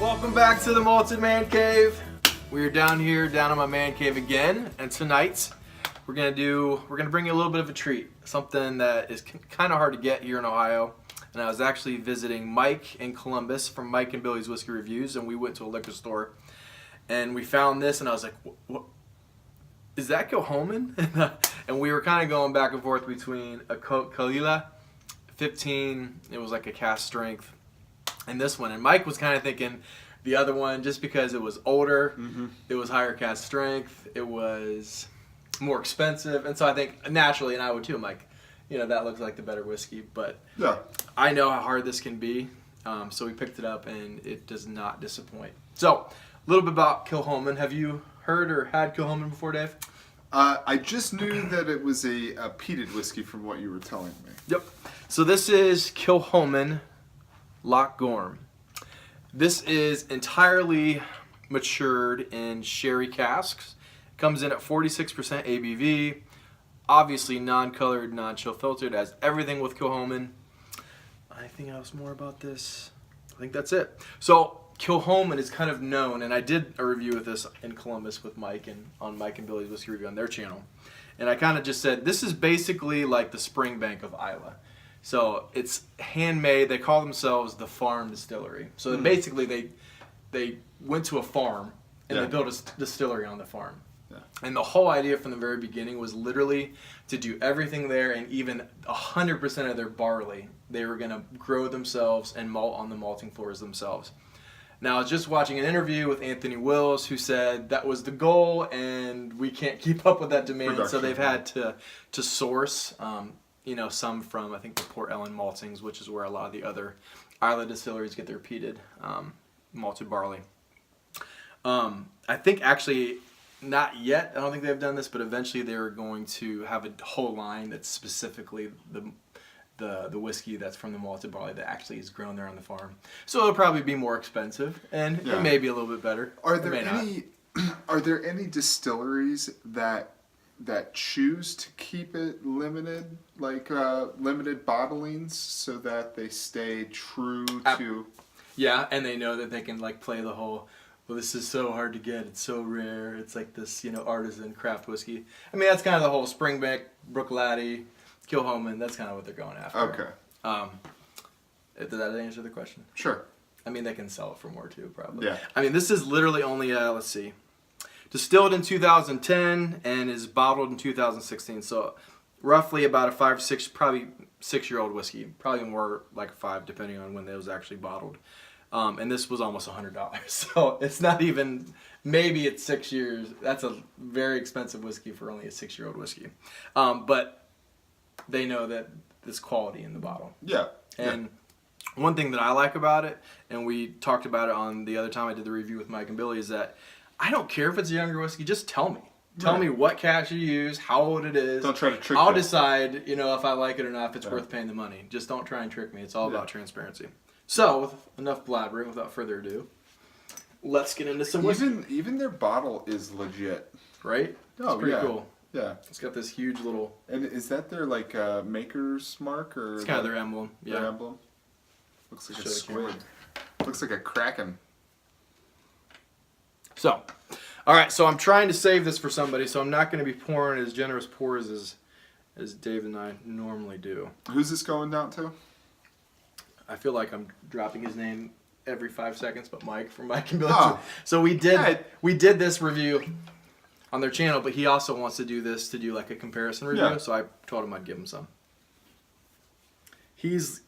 Welcome back to the Malted Man Cave. We're down here, down in my man cave again, and tonight we're gonna bring you a little bit of a treat, something that is kind of hard to get here in Ohio. And I was actually visiting Mike in Columbus from Mike and Billy's Whiskey Reviews, and we went to a liquor store, and we found this, and I was like, "What is that, Kilchoman?" And we were kind of going back and forth between a Kalila 15, it was like a cask strength, and this one. And Mike was kind of thinking the other one, just because it was older, it was higher cask strength, it was more expensive, and so I think naturally, and I would too, Mike, you know, that looks like the better whiskey. But yeah, I know how hard this can be, so we picked it up, and it does not disappoint. So, a little bit about Kilchoman. Have you heard or had Kilchoman before, Dave? I just knew that it was a peated whiskey from what you were telling me. Yep. So this is Kilchoman Loch Gorm. This is entirely matured in sherry casks. Comes in at 46% ABV. Obviously non-colored, non-chill filtered, as everything with Kilchoman. Anything else more about this? I think that's it. So Kilchoman is kind of known, and I did a review of this in Columbus with Mike and on Mike and Billy's Whiskey Review on their channel. And I kind of just said, this is basically like the Springbank of Islay. So it's handmade. They call themselves the farm distillery. So basically they went to a farm and they built a distillery on the farm. Yeah. And the whole idea from the very beginning was literally to do everything there, and even 100% of their barley they were going to grow themselves and malt on the malting floors themselves. Now, I was just watching an interview with Anthony Wills, who said that was the goal, and we can't keep up with that demand, so they've had to source, you know, some from, I think, the Port Ellen maltings, which is where a lot of the other Islay distilleries get their peated malted barley. I think actually, not yet, I don't think they've done this, but eventually they're going to have a whole line that's specifically the whiskey that's from the malted barley that actually is grown there on the farm. So it'll probably be more expensive, and it may be a little bit better. Are there any distilleries that choose to keep it limited, like limited bottlings, so that they stay true to? Yeah, and they know that they can like play the whole, well, this is so hard to get, it's so rare, it's like this, you know, artisan craft whiskey. I mean, that's kind of the whole Springbank, Brookladdy, Kilchoman, that's kind of what they're going after. Okay. Did that answer the question? Sure. I mean, they can sell it for more too, probably. Yeah. I mean, this is literally only, let's see, distilled in 2010 and is bottled in 2016. So roughly about a 5, 6, probably 6-year-old whiskey. Probably more like 5, depending on when it was actually bottled. And this was almost $100. So it's not even, maybe it's 6 years. That's a very expensive whiskey for only a 6-year-old whiskey. But they know that there's quality in the bottle. Yeah. And one thing that I like about it, and we talked about it on the other time I did the review with Mike and Billy, is that I don't care if it's a younger whiskey, just tell me. Tell me what cask you use, how old it is. Don't try to trick I'll me. decide, you know, if I like it or not, if it's worth paying the money. Just don't try and trick me. It's all about transparency. So, with enough blabbering, without further ado, let's get into some whiskey. Even their bottle is legit. Right? Oh, it's pretty cool. Yeah. It's got this huge little... And is that their, like, maker's mark? Or It's kind of their emblem. Yeah. Their emblem? Looks like a squid. Looks like a kraken. So, all right, so I'm trying to save this for somebody, so I'm not going to be pouring as generous pours as Dave and I normally do. Who's this going down to? I feel like I'm dropping his name every 5 seconds, but Mike from Mike and Billy. Oh. So we did this review on their channel, but he also wants to do this to do like a comparison review, so I told him I'd give him some. He's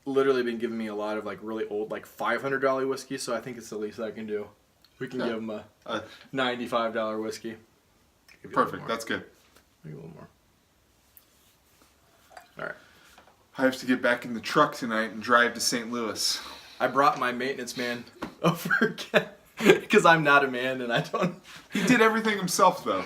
literally been giving me a lot of like really old, like $500 whiskey, so I think it's the least I can do. We can give him a $95 whiskey. Perfect, that's good. Maybe a little more. All right. I have to get back in the truck tonight and drive to St. Louis. I brought my maintenance man over again because I'm not a man and I don't. He did everything himself though.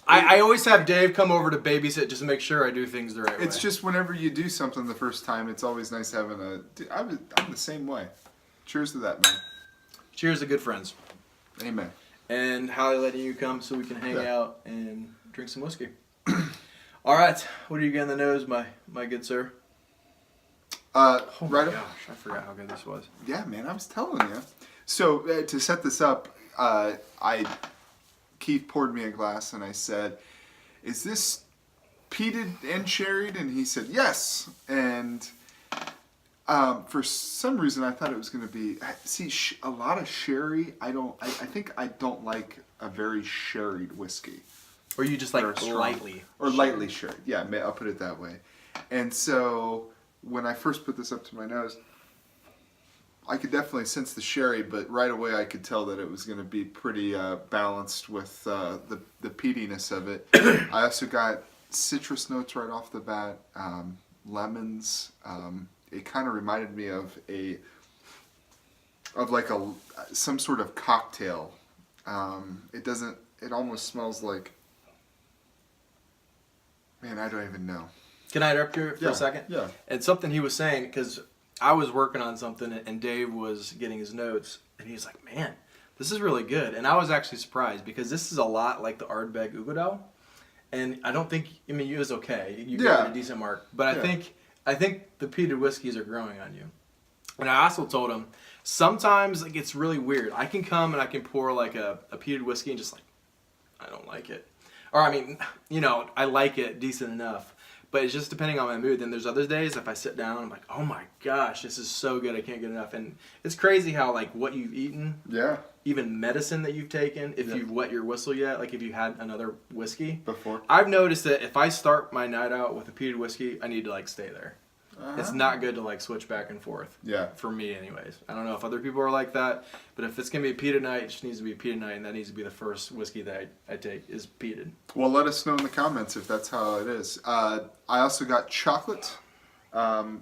I always have Dave come over to babysit just to make sure I do things the right way. It's just whenever you do something the first time, it's always nice having a... I'm the same way. Cheers to that, man. Cheers to good friends. Amen. And Holly letting you come so we can hang out and drink some whiskey. All right, what do you got in the nose, my good sir? Oh right. my gosh, I forgot how good this was. Yeah, man, I was telling you. So to set this up, Keith poured me a glass, and I said, "Is this peated and sherried?" And he said, "Yes." And for some reason, I thought it was going to be a lot of sherry. I think I don't like a very sherried whiskey. Or you just like lightly. Or lightly sherried. Yeah, I'll put it that way. And so when I first put this up to my nose, I could definitely sense the sherry, but right away I could tell that it was going to be pretty balanced with the peatiness of it. I also got citrus notes right off the bat, lemons. It kind of reminded me of some sort of cocktail. It almost smells like, man, I don't even know. Can I interrupt you for a second? Yeah. And something he was saying, because I was working on something and Dave was getting his notes, and he was like, man, this is really good. And I was actually surprised because this is a lot like the Ardbeg Ugodel. And I don't think, I mean, it was okay. You got a decent mark. But I think the peated whiskeys are growing on you. And I also told him, sometimes like it's really weird. I can come and I can pour like a peated whiskey and just like, I don't like it. Or I mean, I like it decent enough. But it's just depending on my mood. Then there's other days if I sit down, I'm like, oh my gosh, this is so good. I can't get enough. And it's crazy how like what you've eaten, even medicine that you've taken, if you've wet your whistle yet, like if you had another whiskey before. I've noticed that if I start my night out with a peated whiskey, I need to like stay there. It's not good to like switch back and forth. Yeah. For me, anyways. I don't know if other people are like that, but if it's gonna be a peated night, it just needs to be a peated night, and that needs to be the first whiskey that I take is peated. Well, let us know in the comments if that's how it is. I also got chocolate,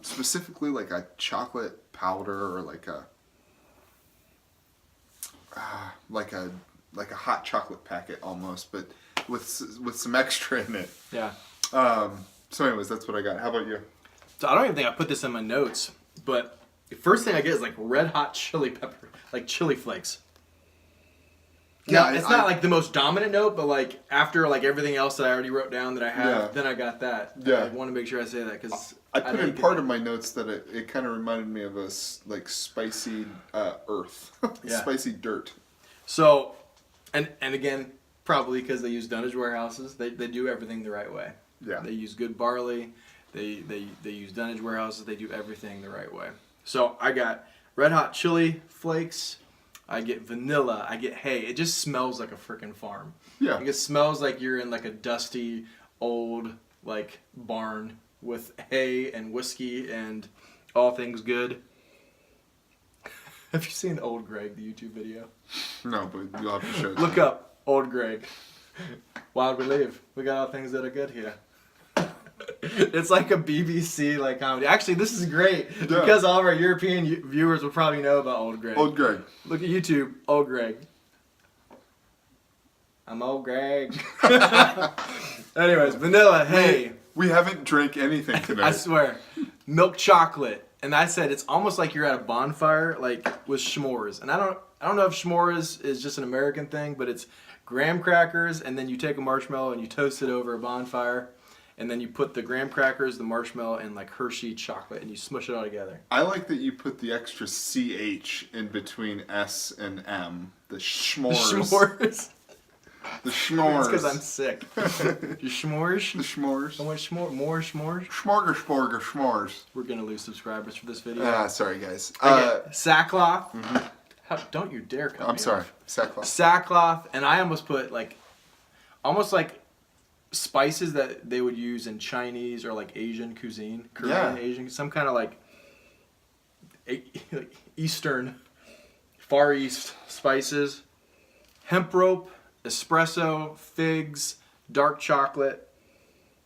specifically like a chocolate powder or like a hot chocolate packet almost, but with some extra in it. Yeah. So, anyways, that's what I got. How about you? So I don't even think I put this in my notes, but the first thing I get is like red hot chili pepper, like chili flakes. Yeah, it's not like the most dominant note, but like after like everything else that I already wrote down that I have, then I got that. Yeah. I want to make sure I say that because I put in part of my notes that it kind of reminded me of a like spicy earth, spicy dirt. So, and again, probably because they use dunnage warehouses, they do everything the right way. Yeah. They use good barley. They use dunnage warehouses. They do everything the right way. So I got red hot chili flakes. I get vanilla. I get hay. It just smells like a freaking farm. Yeah. Like it smells like you're in like a dusty old like barn with hay and whiskey and all things good. Have you seen Old Greg, the YouTube video? No, but you'll have to show it. Look up Old Greg. Why'd we leave? We got all things that are good here. It's like a BBC like comedy. Actually, this is great because all of our European viewers will probably know about Old Greg. Old Greg. Look at YouTube, Old Greg. I'm Old Greg. Anyways, vanilla, hay. We haven't drank anything tonight. I swear. Milk chocolate. And I said it's almost like you're at a bonfire, like with s'mores. And I don't know if s'mores is just an American thing, but it's graham crackers, and then you take a marshmallow and you toast it over a bonfire. And then you put the graham crackers, the marshmallow, and like Hershey chocolate, and you smush it all together. I like that you put the extra CH in between S and M. The s'mores. The s'mores. The s'mores. It's because I'm sick. Your s'mores? The s'mores. I want more s'mores. Smorgasborger s'mores. We're going to lose subscribers for this video. Sorry, guys. Sackcloth. Mm-hmm. Don't you dare cut me I'm sorry. off. Sackcloth. Sackcloth, and I almost put like, almost like spices that they would use in Chinese or like Asian cuisine, Korean, Asian, some kind of like Eastern, Far East spices, hemp rope, espresso, figs, dark chocolate.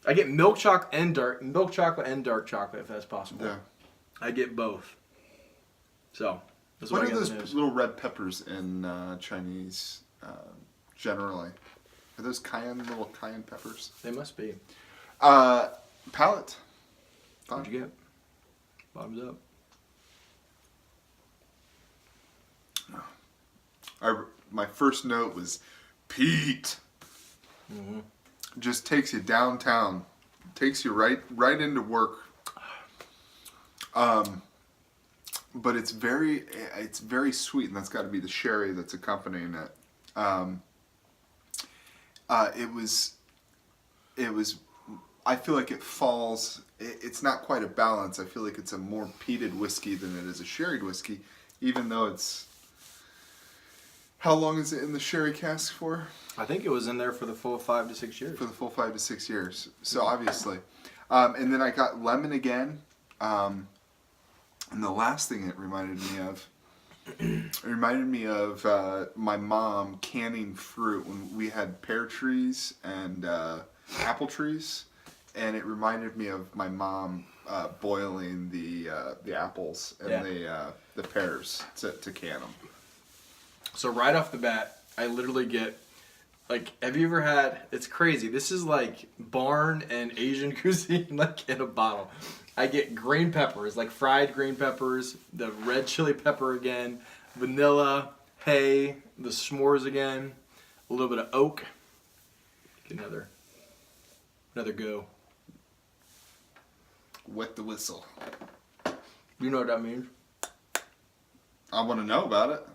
I get milk chocolate and dark chocolate if that's possible. Yeah, I get both. So that's what are those little red peppers in Chinese generally? Are those little cayenne peppers? They must be. Palate. What'd you get? Bottoms up. My first note was peat. Mm-hmm. Just takes you downtown. Takes you right into work. But it's very sweet, and that's got to be the sherry that's accompanying it. It was. I feel like it falls. It's not quite a balance. I feel like it's a more peated whiskey than it is a sherried whiskey, even though it's. How long is it in the sherry cask for? I think it was in there for the full 5 to 6 years. For the full 5 to 6 years. So obviously, and then I got lemon again. And the last thing it reminded me of my mom canning fruit when we had pear trees and apple trees, and it reminded me of my mom boiling the apples and the pears to can them. So right off the bat, I literally get, like, have you ever had, it's crazy, this is like barn and Asian cuisine, like, in a bottle. I get green peppers, like fried green peppers, the red chili pepper again, vanilla, hay, the s'mores again, a little bit of oak. Another go. Wet the whistle. You know what that means? I want to know about it.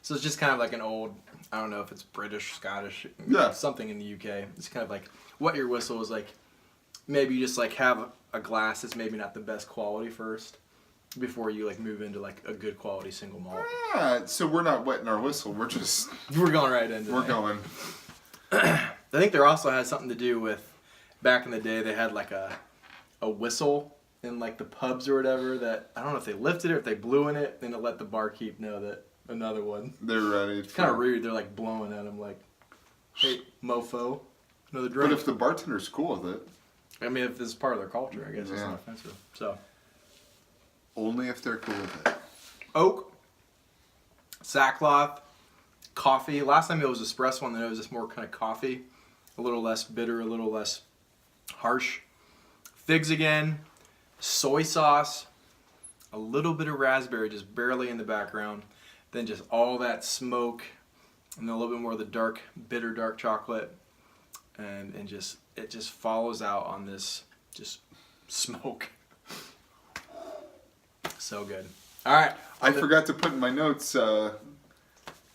So it's just kind of like an old, I don't know if it's British, Scottish, something in the UK. It's kind of like what your whistle is like. Maybe you just like have a glass that's maybe not the best quality first before you like move into like a good quality single malt. So we're not wetting our whistle. We're going right into it. We're going. I think there also has something to do with back in the day they had like a whistle in like the pubs or whatever that I don't know if they lifted it or if they blew in it, then it let the barkeep know that another one. They're ready. It's kind of rude. They're like blowing at him like, hey, mofo, another drink. But if the bartender's cool with it. I mean, if this is part of their culture, I guess it's not offensive. So. Only if they're cool with it. Oak, sackcloth, coffee. Last time it was espresso, and then it was just more kind of coffee. A little less bitter, a little less harsh. Figs again, soy sauce, a little bit of raspberry just barely in the background. Then just all that smoke, and then a little bit more of the dark, bitter dark chocolate. And just it just follows out on this just smoke. So good. All right. I forgot to put in my notes the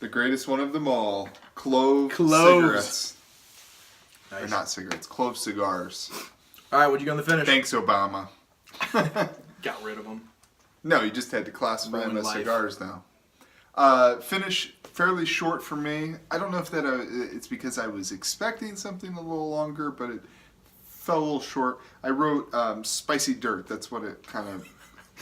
greatest one of them all, cloves. Cigarettes. Nice. Or not cigarettes, clove cigars. All right, what'd you get on the finish? Thanks, Obama. Got rid of them. No, you just had to classify them as cigars now. Finish fairly short for me. I don't know if that it's because I was expecting something a little longer, but it fell a little short. I wrote spicy dirt. That's what it kind of.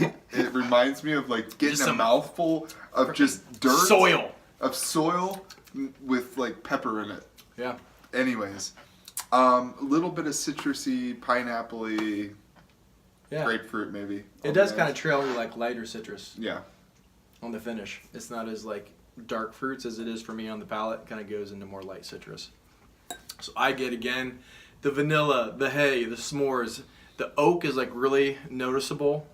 It reminds me of like getting a mouthful of just dirt, soil with like pepper in it. Yeah. Anyways, a little bit of citrusy, pineapple-y, grapefruit maybe. It does kind of trail you like lighter citrus. Yeah. On the finish, it's not as like dark fruits as it is for me on the palate. It kind of goes into more light citrus. So I get again the vanilla, the hay, the s'mores. The oak is like really noticeable,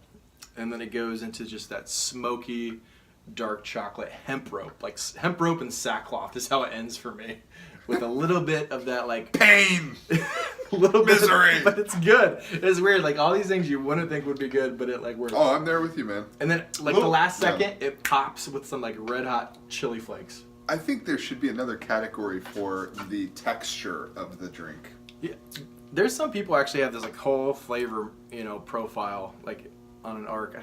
and then it goes into just that smoky, dark chocolate hemp rope. Like hemp rope and sackcloth is how it ends for me, with a little bit of that like pain, a little misery. But it's good. It's weird. Like all these things you wouldn't think would be good, but it like works. Oh, I'm there with you, man. And then like the last second, it pops with some like red hot chili flakes. I think there should be another category for the texture of the drink. Yeah, there's some people actually have this like whole flavor, profile like on an arc.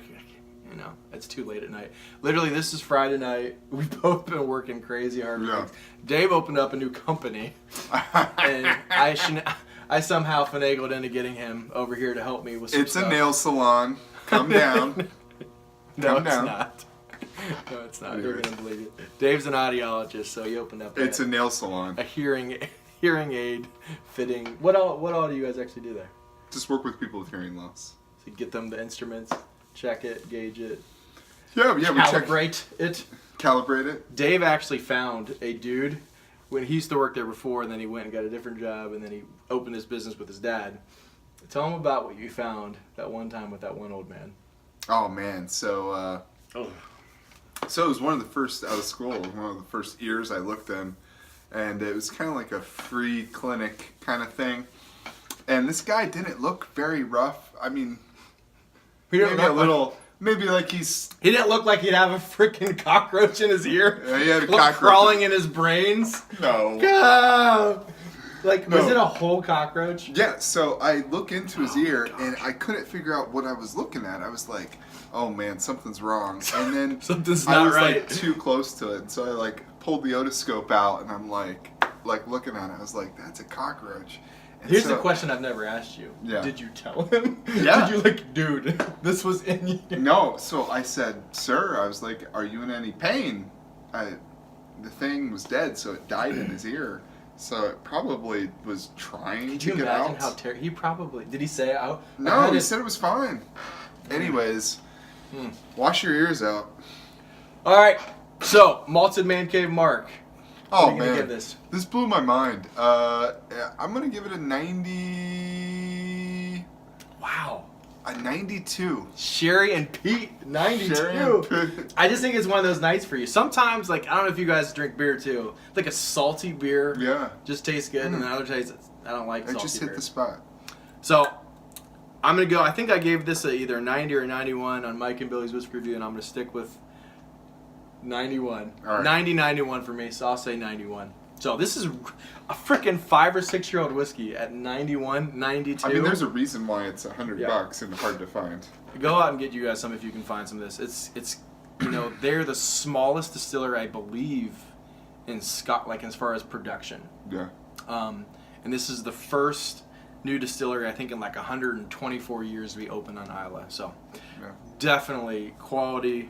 It's too late at night. Literally, this is Friday night. We've both been working crazy hard. Yeah. Dave opened up a new company, and I somehow finagled into getting him over here to help me with some stuff. It's a nail salon. Come down. No, it's not. No, it's not. You're gonna believe it. Dave's an audiologist, so he opened up. It's a nail salon. A hearing aid fitting. What all do you guys actually do there? Just work with people with hearing loss. So you get them the instruments, check it, gauge it. Yeah, calibrate it. Calibrate it. Dave actually found a dude when he used to work there before, and then he went and got a different job, and then he opened his business with his dad. Tell him about what you found that one time with that one old man. Oh man, so it was one of the first out of school, one of the first ears I looked in, and it was kind of like a free clinic kind of thing. And this guy didn't look very rough. I mean, He didn't maybe a look little. Maybe like he's. He didn't look like he'd have a freaking cockroach in his ear. Yeah, he had a cockroach crawling in his brains. No. Ah! Like, No. was it a whole cockroach? Yeah. So I look into his ear, and I couldn't figure out what I was looking at. I was like, "Oh man, something's wrong." And then Something's I not was right. like too close to it, and so I like pulled the otoscope out, and I'm like looking at it. I was like, "That's a cockroach." And Here's so- the question I've never asked you. Yeah. Did you tell him? Yeah. Did you like, dude, this was in you? No, so I said, "Sir," I was like, "Are you in any pain?" The thing was dead, so it died in his ear. So it probably was trying Could to you get imagine out. how terrible? He probably did. He say out? No, he said it was fine. Anyways, wash your ears out. All right. So malted man cave Mark. Oh What are you gonna man, give this? this blew my mind. I'm gonna give it a 90. Wow. A 92. Sherry and Pete, 92. Sherry and Pete. I just think it's one of those nights for you. Sometimes, like, I don't know if you guys drink beer too. Like a salty beer Yeah, just tastes good, and then other tastes, I don't like I salty just hit beers. the spot. So, I'm going to go, I think I gave this either a 90 or a 91 on Mike and Billy's Whiskey Review, and I'm going to stick with 91. All right. 90, 91 for me, so I'll say 91. So this is a freaking 5 or 6 year old whiskey at 91, 92. I mean, there's a reason why it's $100 Yeah. and hard to find. Go out and get you guys some if you can find some of this. It's they're the smallest distillery I believe in Scotland, like as far as production. Yeah. And this is the first new distillery I think in like 124 years to be open on Islay. So Yeah. definitely quality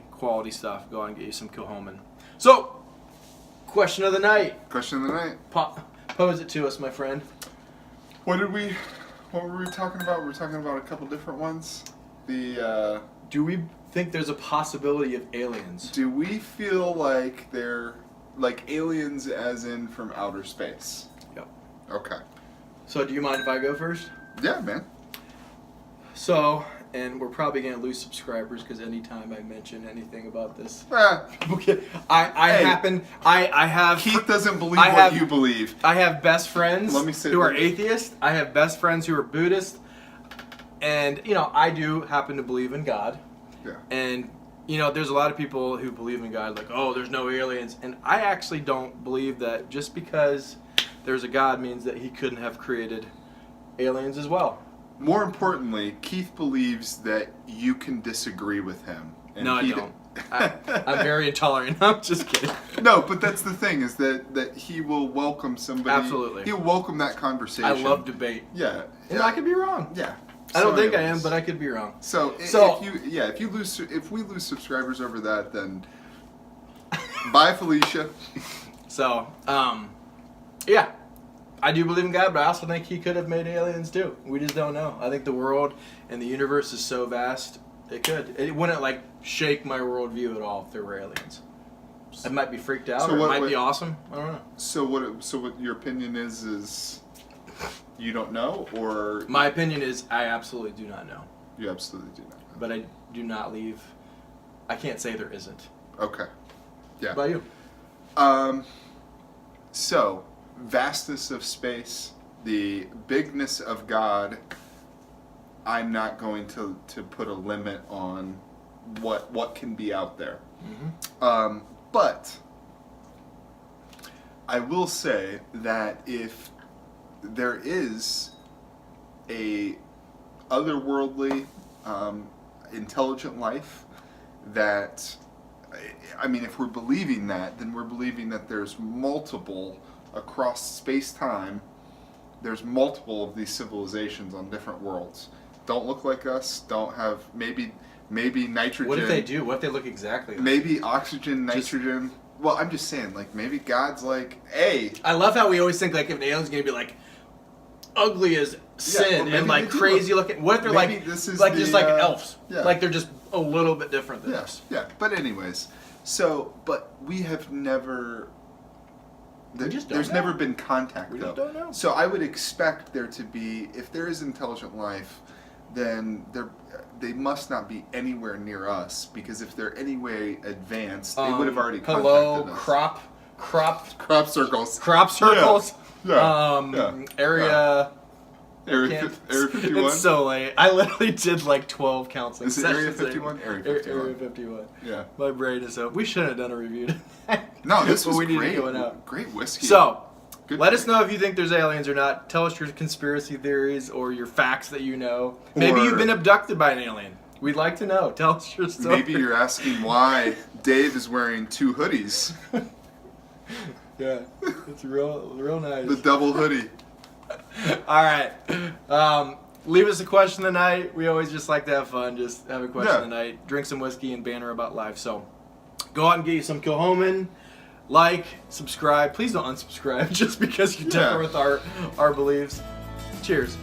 stuff. Go out and get you some Kilchoman. So question of the night. Question of the night. Pose it to us, my friend. What were we talking about? We were talking about a couple different ones. Do we think there's a possibility of aliens? Do we feel like they're like aliens as in from outer space? Yep. Okay. So do you mind if I go first? Yeah, man. So, and we're probably going to lose subscribers because anytime I mention anything about this, Ah, okay, Hey. I have Keith doesn't believe I what have- you believe. I have best friends Let me say- who are atheists. I have best friends who are Buddhist, and I do happen to believe in God. Yeah. And there's a lot of people who believe in God, like, oh, there's no aliens, and I actually don't believe that just because there's a God means that He couldn't have created aliens as well. More importantly, Keith believes that you can disagree with him. And No, I don't. I'm very intolerant. I'm just kidding. No, but that's the thing is that he will welcome somebody. Absolutely. He'll welcome that conversation. I love debate. Yeah. And I could be wrong. Yeah. I don't So think I am, anyways. but I could be wrong. So, So- if we lose subscribers over that, then bye, Felicia. So, yeah. I do believe in God, but I also think He could have made aliens too. We just don't know. I think the world and the universe is so vast, it could. It wouldn't like shake my worldview at all if there were aliens. I might be freaked out, So or what- it might what- be awesome. I don't know. So what your opinion is you don't know, or My opinion is I absolutely do not know, you absolutely do not know? but I do not leave. I can't say there isn't. Okay. Yeah. How about you? So, vastness of space, the bigness of God, I'm not going to put a limit on what can be out there. But I will say that if there is a otherworldly intelligent life that I mean, if we're believing that, then we're believing that there's multiple across space-time. There's multiple of these civilizations on different worlds. Don't look like us. Don't have maybe nitrogen. What if they do? What if they look exactly like Maybe oxygen, nitrogen. Well, I'm just saying, like maybe God's like, hey. I love how we always think like if an alien's gonna be like ugly as sin maybe and like they do crazy look- looking. What if they're maybe like this is like the, just like elves? yeah. Like they're just a little bit different than Yeah, us. yeah. But anyways, so but we have never. We just don't There's know. never been contact We though. just don't know. So I would expect there to be, if there is intelligent life, then they must not be anywhere near us, because if they're anyway advanced, they would have already hello contacted us. crop Crop circles. circles. Yeah. Yeah. Area Area 51? It's so late. I literally did like 12 counseling Is it sessions. Area 51? Area 51. Area 51. Yeah. My brain is up. We should have done a review tonight. No, this But was we need great. it going out. Great whiskey. So, Good let us pick. know if you think there's aliens or not. Tell us your conspiracy theories or your facts that you know. Maybe Or- you've been abducted by an alien. We'd like to know. Tell us your story. Maybe you're asking why Dave is wearing 2 hoodies. Yeah, it's real nice. The double hoodie. All right. Leave us a question tonight. We always just like to have fun. Just have a question tonight. Drink some whiskey and banter about life. So go out and get you some Kilchoman. Like, subscribe. Please don't unsubscribe just because you differ with our beliefs. Cheers.